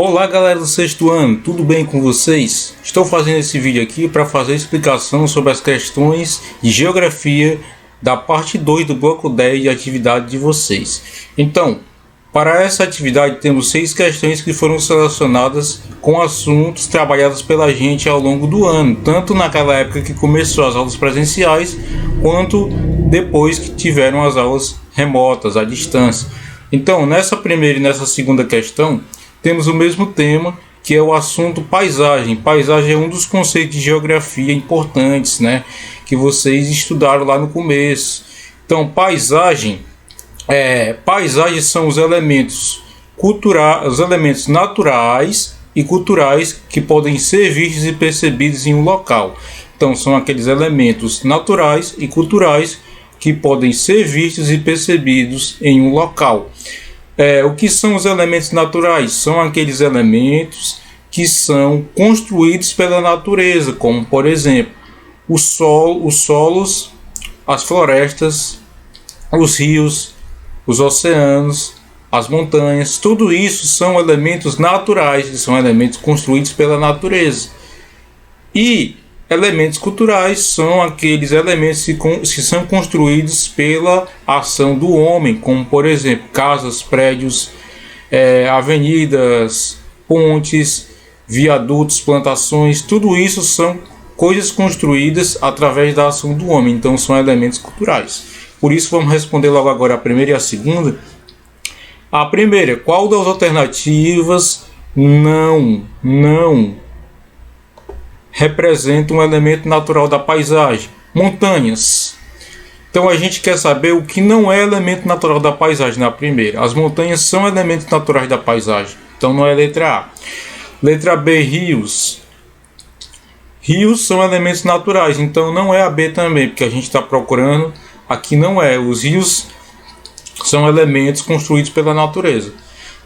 Olá galera do sexto ano, tudo bem com vocês? Estou fazendo esse vídeo aqui para fazer explicação sobre as questões de geografia da parte 2 do bloco 10 de atividade de vocês. Então, para essa atividade temos 6 questões que foram selecionadas com assuntos trabalhados pela gente ao longo do ano, tanto naquela época que começou as aulas presenciais, quanto depois que tiveram as aulas remotas, à distância. Então, nessa primeira e nessa segunda questão, temos o mesmo tema, que é o assunto paisagem. Paisagem é um dos conceitos de geografia importantes, né, que vocês estudaram lá no começo. Então, paisagem são os elementos os elementos naturais e culturais que podem ser vistos e percebidos em um local. Então, são aqueles elementos naturais e culturais que podem ser vistos e percebidos em um local. O que são os elementos naturais? São aqueles elementos que são construídos pela natureza, como por exemplo os solos, as florestas, os rios, os oceanos, as montanhas. Tudo isso são elementos naturais, são elementos construídos pela natureza. E elementos culturais são aqueles elementos que são construídos pela ação do homem, como por exemplo casas, prédios, avenidas, pontes, viadutos, plantações. Tudo isso são coisas construídas através da ação do homem, então são elementos culturais. Por isso vamos responder logo agora a primeira e a segunda. A primeira, qual das alternativas não representa um elemento natural da paisagem? Montanhas. Então a gente quer saber o que não é elemento natural da paisagem na primeira. As montanhas são elementos naturais da paisagem, então não é letra A. Letra B, rios. Rios são elementos naturais, então não é a B também, porque a gente está procurando, aqui não é. Os rios são elementos construídos pela natureza.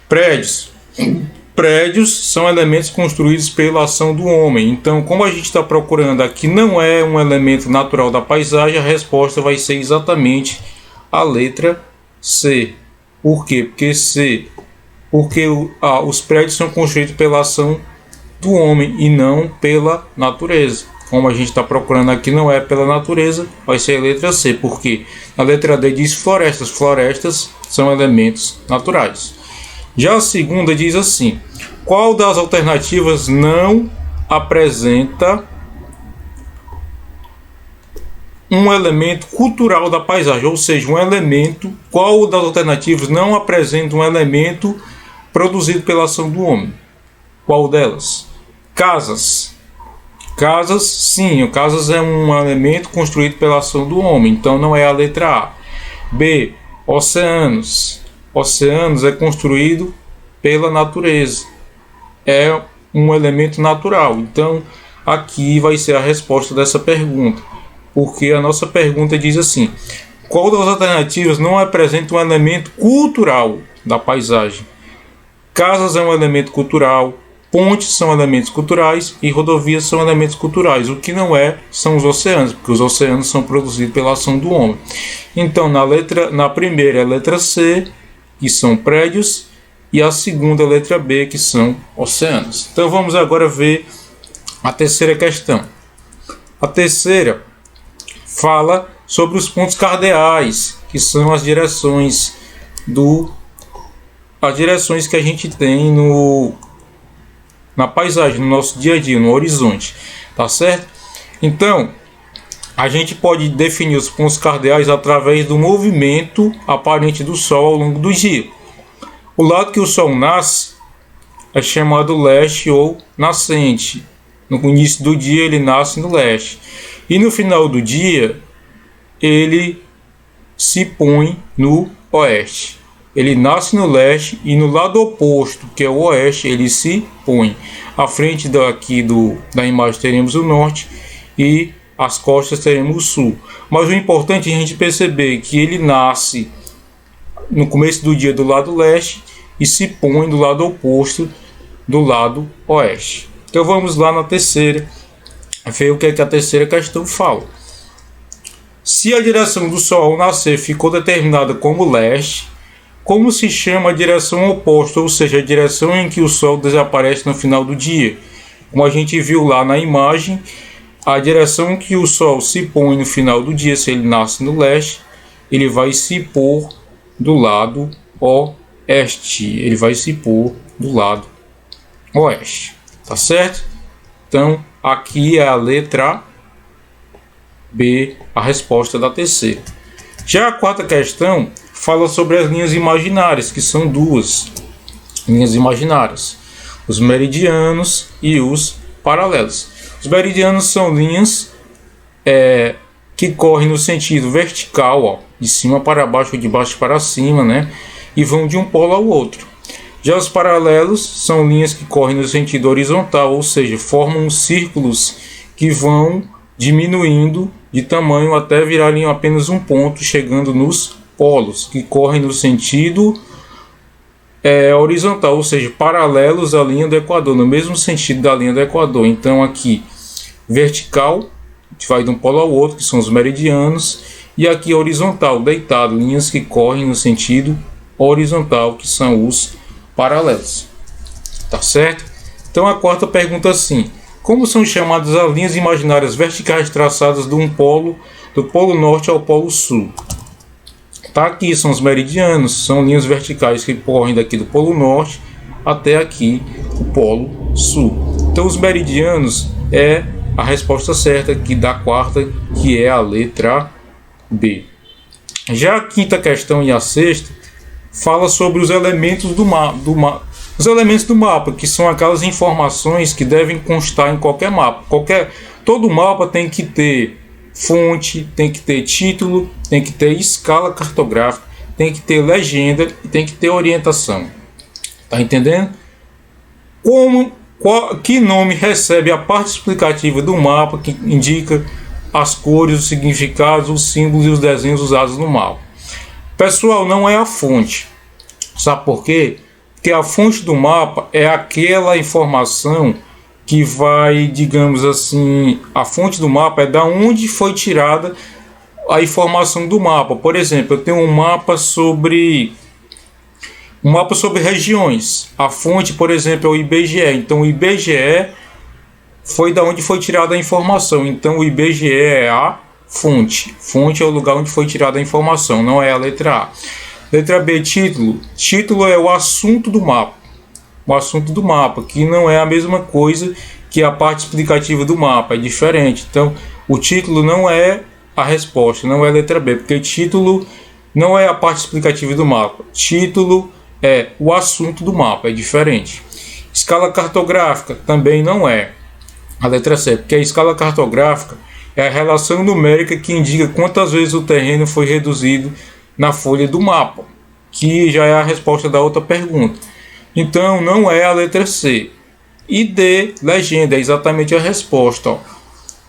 Prédios são elementos construídos pela ação do homem. Então, como a gente está procurando aqui não é um elemento natural da paisagem, a resposta vai ser exatamente a letra C. Por quê? Porque os prédios são construídos pela ação do homem e não pela natureza. Como a gente está procurando aqui não é pela natureza, vai ser a letra C. Porque a letra D diz florestas. Florestas são elementos naturais. Já a segunda diz assim: qual das alternativas não apresenta um elemento cultural da paisagem? Ou seja, qual das alternativas não apresenta um elemento produzido pela ação do homem? Qual delas? Casas. Sim, casas é um elemento construído pela ação do homem, então não é a letra A. B, oceanos. Oceanos é construído pela natureza, é um elemento natural. Então aqui vai ser a resposta dessa pergunta, porque a nossa pergunta diz assim: qual das alternativas não apresenta um elemento cultural da paisagem? Casas é um elemento cultural, pontes são elementos culturais e rodovias são elementos culturais. O que não é são os oceanos, porque os oceanos são produzidos pela ação do homem. Então na primeira é a letra C, que são prédios, e a segunda, a letra B, que são oceanos. Então vamos agora ver a terceira questão. A terceira fala sobre os pontos cardeais, que são as direções que a gente tem na paisagem, no nosso dia a dia, no horizonte, tá certo? Então a gente pode definir os pontos cardeais através do movimento aparente do Sol ao longo do dia. O lado que o Sol nasce é chamado leste ou nascente. No início do dia ele nasce no leste. E no final do dia ele se põe no oeste. Ele nasce no leste e no lado oposto, que é o oeste, ele se põe. À frente da imagem teremos o norte e as costas teremos o sul. Mas o importante é a gente perceber que ele nasce no começo do dia do lado leste e se põe do lado oposto do lado oeste. Então vamos lá na terceira, ver o que a terceira questão fala. Se a direção do Sol ao nascer ficou determinada como leste, Como se chama a direção oposta, ou seja, a direção em que o Sol desaparece no final do dia? Como a gente viu lá na imagem, a direção em que o Sol se põe no final do dia, se ele nasce no leste, ele vai se pôr do lado oeste. Ele vai se pôr do lado oeste. Tá certo? Então, aqui é a letra B, a resposta da terceira. Já a quarta questão fala sobre as linhas imaginárias, que são duas linhas imaginárias: os meridianos e os paralelos. Os meridianos são linhas que correm no sentido vertical, ó, de cima para baixo ou de baixo para cima, né? E vão de um polo ao outro. Já os paralelos são linhas que correm no sentido horizontal, ou seja, formam círculos que vão diminuindo de tamanho até virarem apenas um ponto, chegando nos polos, que correm no sentido horizontal, ou seja, paralelos à linha do Equador, no mesmo sentido da linha do Equador. Então aqui, vertical, a gente vai de um polo ao outro, que são os meridianos, e aqui horizontal, deitado, linhas que correm no sentido horizontal, que são os paralelos. Tá certo? Então a quarta pergunta assim: como são chamadas as linhas imaginárias verticais traçadas do polo norte ao polo sul? Tá, aqui são os meridianos, são linhas verticais que correm daqui do polo norte até aqui o polo sul. Então os meridianos é a resposta certa aqui da quarta, que é a letra B. Já a quinta questão e a sexta fala sobre os elementos os elementos do mapa, que são aquelas informações que devem constar em qualquer mapa. Todo mapa tem que ter fonte, tem que ter título, tem que ter escala cartográfica, tem que ter legenda e tem que ter orientação. Tá entendendo? Que nome recebe a parte explicativa do mapa, que indica as cores, os significados, os símbolos e os desenhos usados no mapa? Pessoal, não é a fonte. Sabe por quê? Porque a fonte do mapa é aquela informação que vai, digamos assim, a fonte do mapa é da onde foi tirada a informação do mapa. Por exemplo, eu tenho um mapa sobre regiões. A fonte, por exemplo, é o IBGE. Então o IBGE foi da onde foi tirada a informação. Então o IBGE é a fonte. Fonte é o lugar onde foi tirada a informação, não é a letra A. Letra B, título. Título é o assunto do mapa. O assunto do mapa, que não é a mesma coisa que a parte explicativa do mapa, é diferente. Então, o título não é a resposta, não é a letra B, porque título não é a parte explicativa do mapa. Título é o assunto do mapa, é diferente. Escala cartográfica também não é a letra C, porque a escala cartográfica é a relação numérica que indica quantas vezes o terreno foi reduzido na folha do mapa, que já é a resposta da outra pergunta. Então não é a letra C. E D, legenda, é exatamente a resposta. Ó.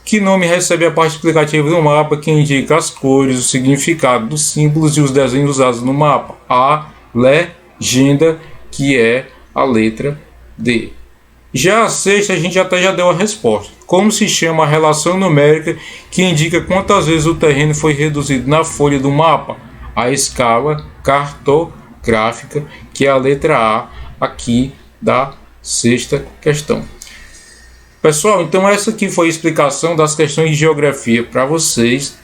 Que nome recebe a parte explicativa do mapa que indica as cores, o significado dos símbolos e os desenhos usados no mapa? A legenda, que é a letra D. Já a sexta, a gente até já deu a resposta. Como se chama a relação numérica que indica quantas vezes o terreno foi reduzido na folha do mapa? A escala cartográfica, que é a letra A aqui da sexta questão. Pessoal, então essa aqui foi a explicação das questões de geografia para vocês,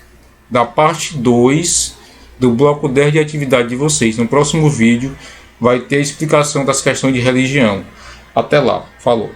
da parte 2 do bloco 10 de atividade de vocês. No próximo vídeo vai ter a explicação das questões de religião. Até lá, falou!